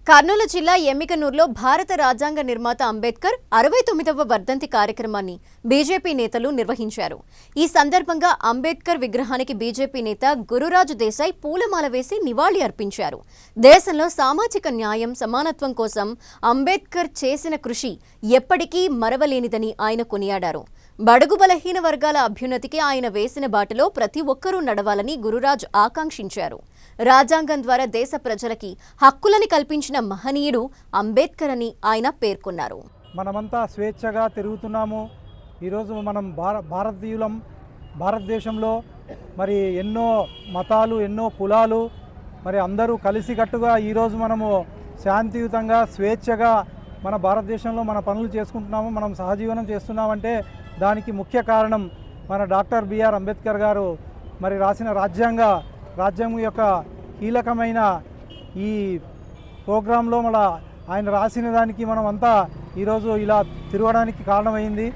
కర్నూలు జిల్లా ఎమ్మికనూరులో భారత రాజ్యాంగ నిర్మాత అంబేద్కర్ 69వ వర్ధంతి కార్యక్రమాన్ని బీజేపీ నేతలు నిర్వహించారు. ఈ సందర్భంగా అంబేద్కర్ విగ్రహానికి బీజేపీ నేత గురురాజు దేశాయ్ పూలమాల వేసి నివాళి అర్పించారు. దేశంలో సామాజిక న్యాయం, సమానత్వం కోసం అంబేద్కర్ చేసిన కృషి ఎప్పటికీ మరవలేనిదని ఆయన కొనియాడారు. బడుగు బలహీన వర్గాల అభ్యున్నతికి ఆయన వేసిన బాటలో ప్రతి ఒక్కరూ నడవాలని గురురాజ్ ఆకాంక్షించారు. రాజ్యాంగం ద్వారా దేశ ప్రజలకి హక్కులను కల్పించిన మహనీయుడు అంబేద్కర్ అని ఆయన పేర్కొన్నారు. మనమంతా స్వేచ్ఛగా తిరుగుతున్నాము. ఈరోజు మనం భారతీయులం. భారతదేశంలో మరి ఎన్నో మతాలు, ఎన్నో కులాలు, మరి అందరూ కలిసికట్టుగా ఈరోజు మనము శాంతియుతంగా స్వేచ్ఛగా మన భారతదేశంలో మన పనులు చేసుకుంటున్నాము, మనం సహజీవనం చేస్తున్నామంటే దానికి ముఖ్య కారణం మన డాక్టర్ బిఆర్ అంబేద్కర్ గారు మరి రాసిన రాజ్యాంగం యొక్క కీలకమైన ఈ ప్రోగ్రాంలో మన ఆయన రాసిన దానికి మనం అంతా ఈరోజు ఇలా తిరగడానికి కారణమైంది.